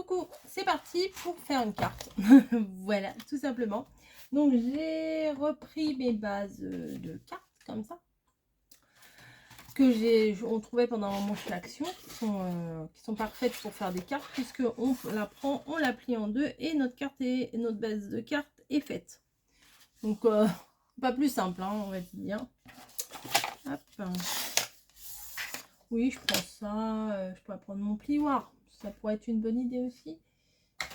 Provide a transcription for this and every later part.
coucou, c'est parti pour faire une carte. Voilà, tout simplement. Donc j'ai repris mes bases de cartes comme ça que on trouvait pendant un moment chez Action, qui sont parfaites pour faire des cartes puisque on la prend, on la plie en deux et notre base de cartes est faite. Donc pas plus simple, hein, on va dire. Hop. Oui, je prends ça. Je pourrais prendre mon plioir. Ça pourrait être une bonne idée aussi.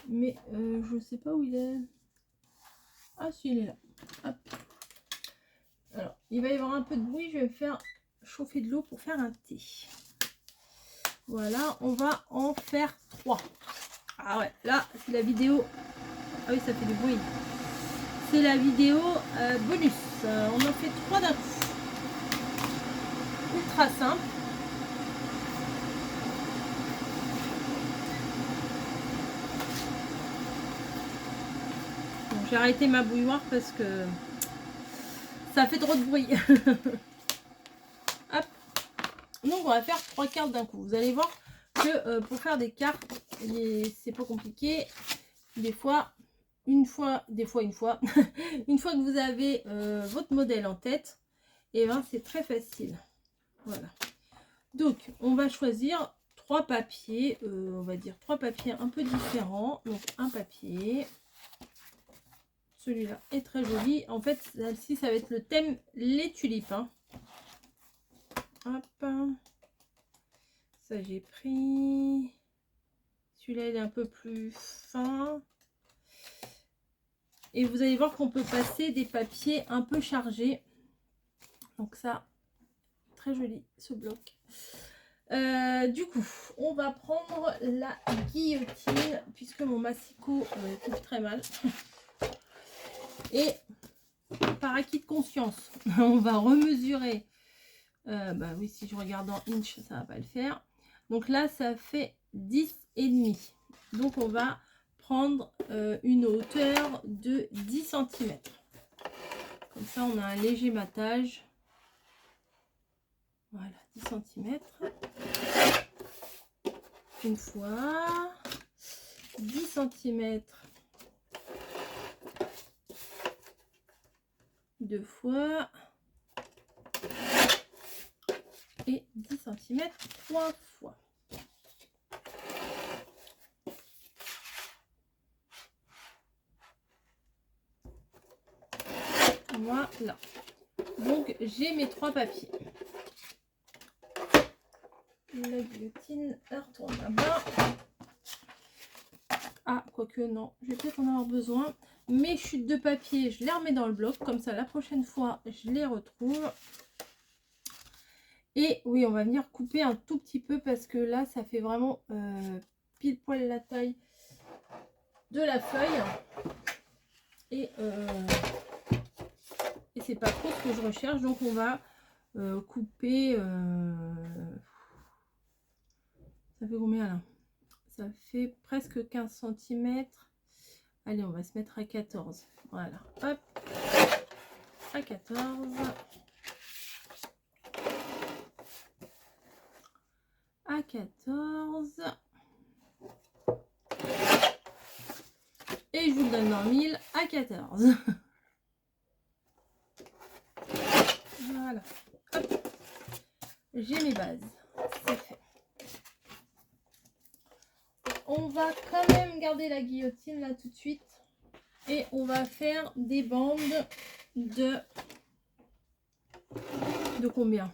Mais je sais pas où il est. Ah si, il est là. Hop. Alors, il va y avoir un peu de bruit. Je vais faire chauffer de l'eau pour faire un thé. Voilà, on va en faire 3. Ah ouais, là, c'est la vidéo. Ah oui, ça fait du bruit. C'est la vidéo bonus. On en fait 3 d'un coup. Ultra simple. Bon, j'ai arrêté ma bouilloire parce que ça fait trop de bruit. Hop. Donc on va faire 3 cartes d'un coup. Vous allez voir que pour faire des cartes, c'est pas compliqué. Des fois, une fois, une fois que vous avez votre modèle en tête, et ben c'est très facile. Voilà. Donc on va choisir 3 papiers, on va dire 3 papiers un peu différents. Donc un papier. Celui-là est très joli. En fait, celle-ci, ça va être le thème les tulipes. Hein. Hop. Ça, j'ai pris. Celui-là, il est un peu plus fin. Et vous allez voir qu'on peut passer des papiers un peu chargés. Donc ça, très joli ce bloc. Du coup, on va prendre la guillotine puisque mon massicot coupe très mal. Et par acquis de conscience, on va remesurer. Bah oui, si je regarde en inch, ça va pas le faire. Donc là, ça fait 10,5. Donc on va prendre une hauteur de 10 cm. Comme ça, on a un léger matage. Voilà, 10 cm. Une fois. 10 cm. Deux fois. Et 10 cm trois fois. Voilà. Donc, j'ai mes 3 papiers. La guillotine, elle retourne là-bas. Ah, quoique non, je vais peut-être en avoir besoin. Mes chutes de papier, je les remets dans le bloc. Comme ça, la prochaine fois, je les retrouve. Et oui, on va venir couper un tout petit peu parce que là, ça fait vraiment pile poil la taille de la feuille. Et c'est pas trop ce que je recherche. Donc, on va couper... ça fait combien là? Ça fait presque 15 cm. Allez, on va se mettre à 14. Voilà, hop, à 14. À 14. Et je vous le donne dans le mille à 14. Voilà, hop. J'ai mes bases. C'est fait. On va quand même garder la guillotine là tout de suite. Et on va faire des bandes de combien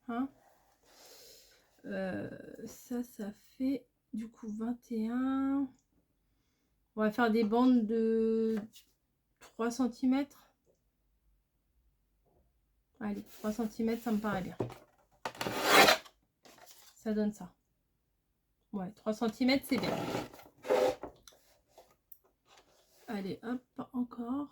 hein ça fait du coup 21. On va faire des bandes de 3 cm. Allez, 3 cm, ça me paraît bien. Ça donne ça. Ouais, 3 cm, c'est bien. Allez, hop, encore.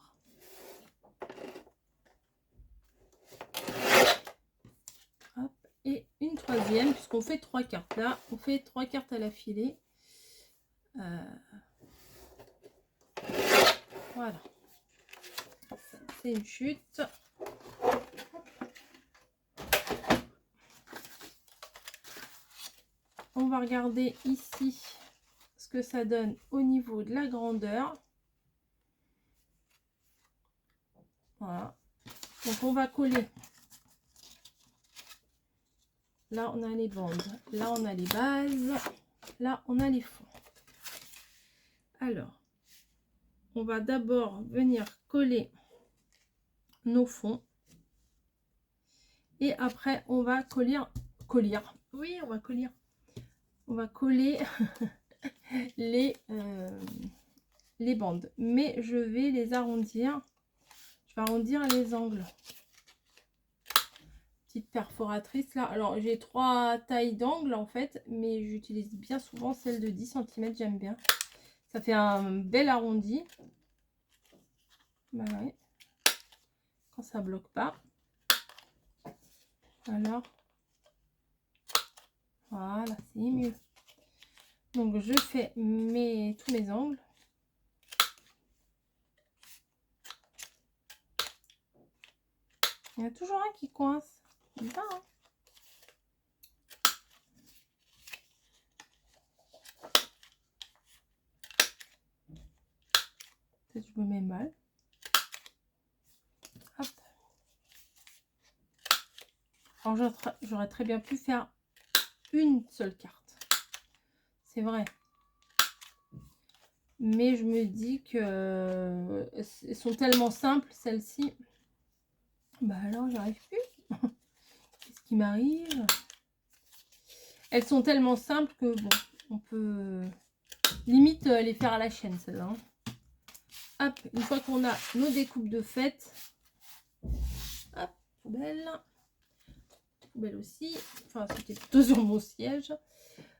Hop, et une troisième, puisqu'on fait 3 cartes. Là, on fait 3 cartes à la filée. Voilà. C'est une chute. On va regarder ici que ça donne au niveau de la grandeur. Voilà. Donc on va coller. Là on a les bandes, là on a les bases, là on a les fonds. Alors, on va d'abord venir coller nos fonds. Et après on va coller. Oui, on va coller. On va coller les bandes. Mais je vais les arrondir. Je vais arrondir les angles. Petite perforatrice là. Alors j'ai 3 tailles d'angle en fait, mais j'utilise bien souvent celle de 10 cm, j'aime bien. Ça fait un bel arrondi. Bah ouais. Quand ça bloque pas. Alors voilà, c'est mieux. Donc je fais tous mes angles. Il y a toujours un qui coince. Pas, hein. Peut-être que je me mets mal. Hop. Alors j'aurais très bien pu faire une seule carte. C'est vrai. Mais je me dis que elles sont tellement simples, celles-ci. Bah alors, j'arrive plus. Qu'est-ce qui m'arrive? Elles sont tellement simples que bon, on peut limite les faire à la chaîne, celles-là. Hein. Hop, une fois qu'on a nos découpes de fête, hop, poubelle. Poubelle aussi. Enfin, c'était plutôt sur mon siège.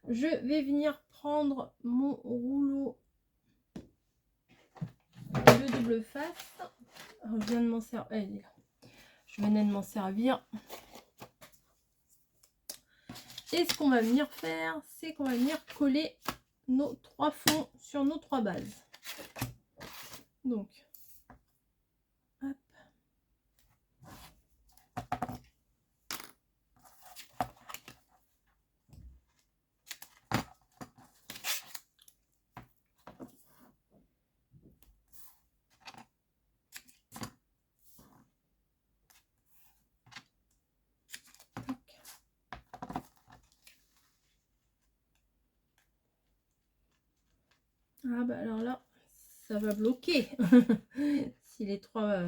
Je vais venir prendre mon rouleau de double face. Alors, je viens de m'en servir. Elle est là. Je venais de m'en servir. Et ce qu'on va venir faire, c'est qu'on va venir coller nos 3 fonds sur nos 3 bases. Donc, hop. Ah bah alors là, ça va bloquer. Si les 3,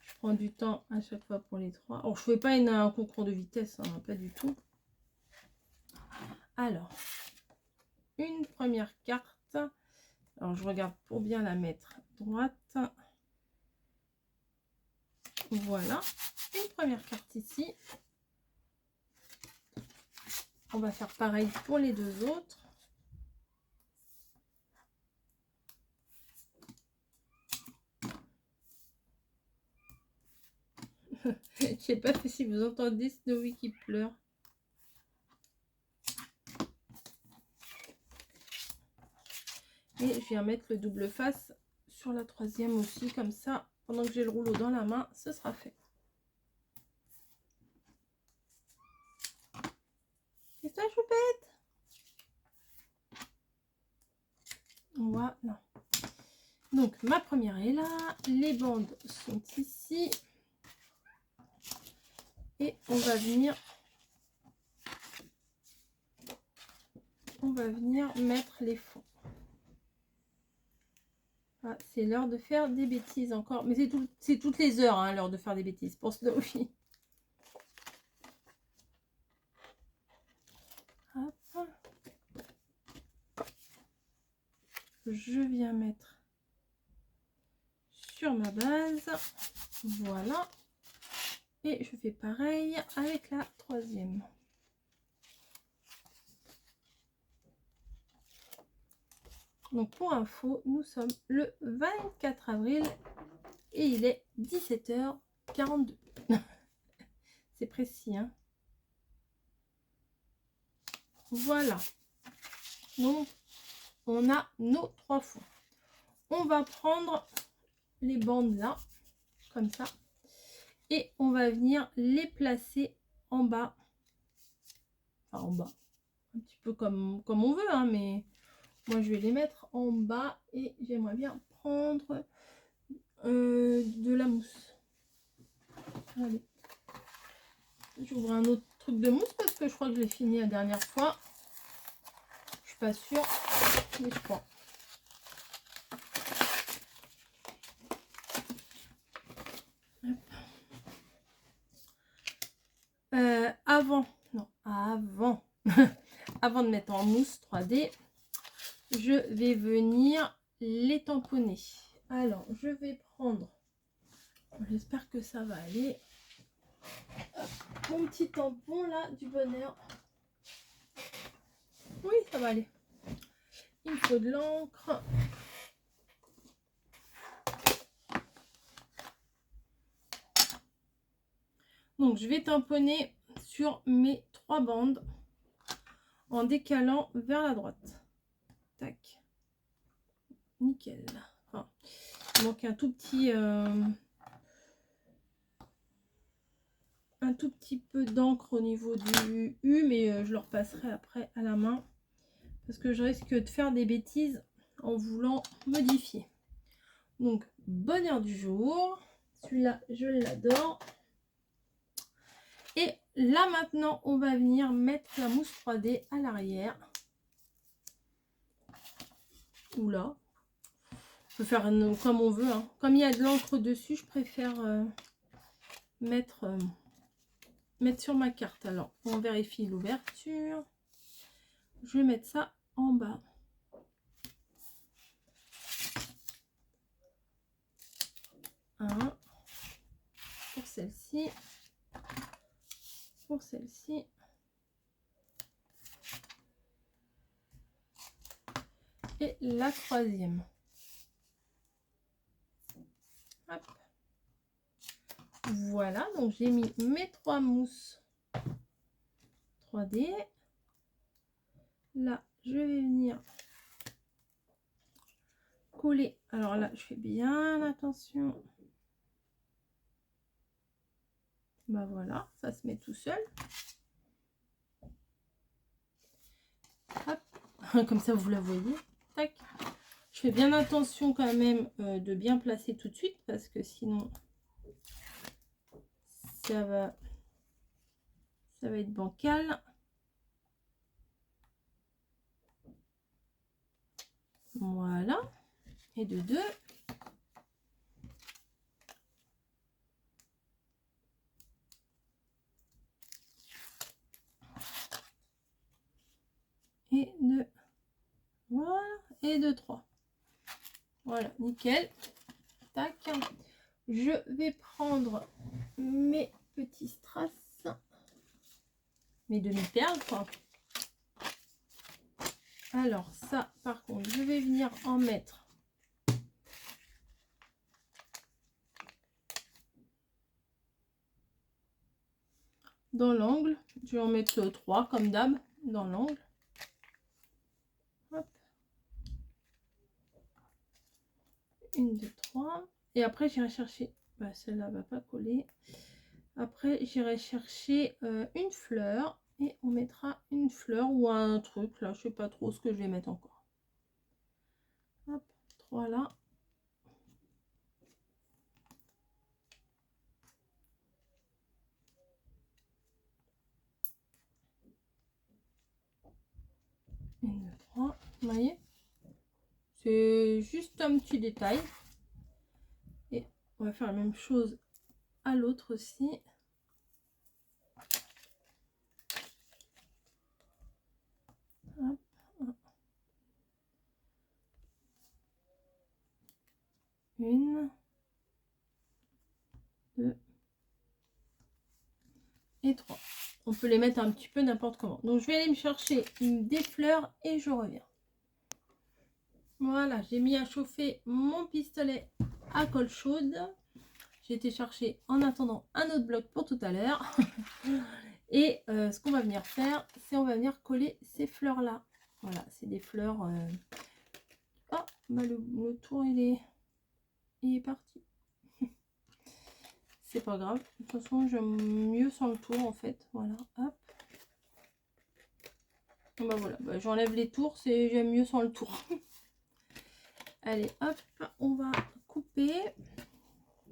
je prends du temps à chaque fois pour les 3. Alors je fais pas un concours de vitesse, hein, pas du tout. Alors, une première carte. Alors je regarde pour bien la mettre droite. Voilà, une première carte ici. On va faire pareil pour les 2 autres. Je sais pas si vous entendez Snowy qui pleure. Et je viens mettre le double face sur la 3e aussi, comme ça, pendant que j'ai le rouleau dans la main, ce sera fait. C'est ça, choupette? Voilà. Donc, ma première est là. Les bandes sont ici. Et on va venir mettre les fonds. Ah, c'est l'heure de faire des bêtises encore. Mais c'est toutes les heures, hein, l'heure de faire des bêtises pour Snowy. Hop. Je viens mettre sur ma base. Voilà. Et je fais pareil avec la 3e. Donc pour info, nous sommes le 24 avril et il est 17h42. C'est précis, hein. Voilà. Donc on a nos 3 fonds. On va prendre les bandes là, comme ça. Et on va venir les placer en bas. Enfin en bas. Un petit peu comme on veut, hein, mais Moi, je vais les mettre en bas et j'aimerais bien prendre de la mousse. Allez. J'ouvre un autre truc de mousse parce que je crois que je l'ai fini la dernière fois. Je suis pas sûre, mais je crois. Avant de mettre en mousse 3D, je vais venir les tamponner. Alors, je vais prendre, j'espère que ça va aller, mon petit tampon là du bonheur. Oui, ça va aller. Il faut de l'encre. Donc, je vais tamponner sur mes 3 bandes en décalant vers la droite. Tac. Nickel. Enfin, il manque un tout petit peu d'encre au niveau du U, mais je le repasserai après à la main parce que je risque de faire des bêtises en voulant modifier. Donc, bonheur du jour. Celui-là, je l'adore. Et là, maintenant, on va venir mettre la mousse 3D à l'arrière. Ou là. On peut faire comme on veut. Hein. Comme il y a de l'encre dessus, je préfère mettre sur ma carte. Alors, on vérifie l'ouverture. Je vais mettre ça en bas. Un. Pour celle-ci. Pour celle-ci. Et la troisième. Hop. Voilà, donc j'ai mis mes 3 mousses 3D. Là, je vais venir coller. Alors là, je fais bien attention. Bah voilà, ça se met tout seul. Hop. Comme ça, vous la voyez. Tac. Je fais bien attention quand même de bien placer tout de suite parce que sinon, ça va être bancal. Voilà. Et de 2. Et de... Voilà. Et de 3. Voilà, nickel. Tac. Je vais prendre mes petits strass. Mes demi-perles, quoi. Alors, ça, par contre, je vais venir en mettre dans l'angle. Je vais en mettre 3 comme d'hab dans l'angle. Hop. 1, 2, 3. Et après, j'irai chercher. Bah, celle-là va pas coller. Après, j'irai chercher une fleur. Et on mettra une fleur ou un truc. Là, je sais pas trop ce que je vais mettre encore. Hop, 3 là. Une, deux, 3. Vous voyez? C'est juste un petit détail. Et on va faire la même chose à l'autre aussi. Hop, hop. 1, 2 et 3. On peut les mettre un petit peu n'importe comment. Donc je vais aller me chercher des fleurs et je reviens. Voilà, j'ai mis à chauffer mon pistolet à colle chaude. J'ai été chercher en attendant un autre bloc pour tout à l'heure. Et ce qu'on va venir faire, c'est on va venir coller ces fleurs là. Voilà, c'est des fleurs. Oh, bah le tour il est parti. C'est pas grave. De toute façon, j'aime mieux sans le tour en fait. Voilà, hop. Bah voilà, bah, j'enlève les tours, j'aime mieux sans le tour. Allez, hop, on va couper.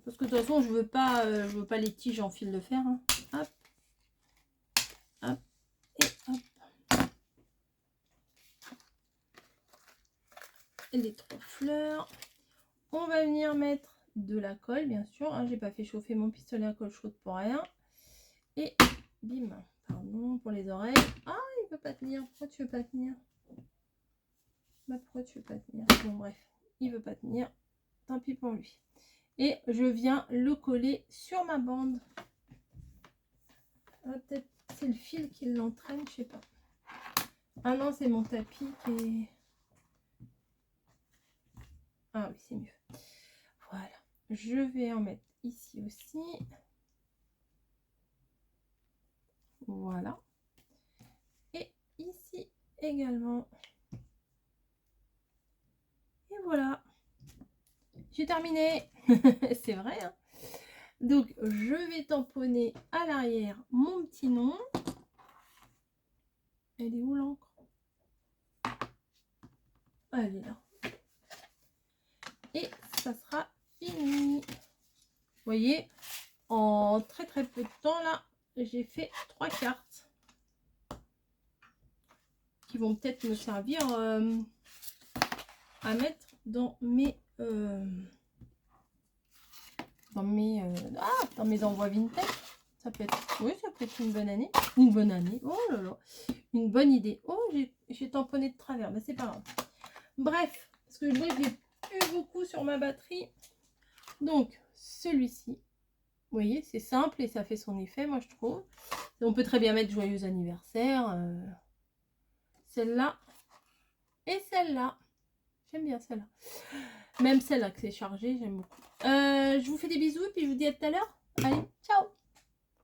Parce que de toute façon, je veux pas les tiges en fil de fer. Hein. Hop, hop, et hop. Et les 3 fleurs. On va venir mettre de la colle, bien sûr. Hein. J'ai pas fait chauffer mon pistolet à colle chaude pour rien. Et bim, pardon pour les oreilles. Ah, il veut pas tenir. Pourquoi tu veux pas tenir? Bah, pourquoi tu veux pas tenir? Bon, bref, il veut pas tenir. Tant pis pour lui. Et je viens le coller sur ma bande. Ah, peut-être c'est le fil qui l'entraîne, je sais pas. Ah non, c'est mon tapis qui est... Ah oui, c'est mieux. Voilà. Je vais en mettre ici aussi. Voilà. Et ici également. Et voilà. J'ai terminé. C'est vrai, hein. Donc, je vais tamponner à l'arrière mon petit nom. Elle est où l'encre? Elle est là. Et ça sera fini. Vous voyez, en très peu de temps, là, j'ai fait 3 cartes qui vont peut-être me servir à mettre dans mes dans mes envois vintage. Ça peut être, oui, ça peut être une bonne année. Une bonne année. Oh là là. Une bonne idée. Oh, j'ai tamponné de travers, mais c'est pas grave. Bref, parce que moi, j'ai plus beaucoup sur ma batterie. Donc, celui-ci, vous voyez, c'est simple et ça fait son effet, moi, je trouve. Et on peut très bien mettre joyeux anniversaire. Celle-là et celle-là. J'aime bien celle-là. Même celle-là que c'est chargé, j'aime beaucoup. Je vous fais des bisous et puis je vous dis à tout à l'heure. Allez.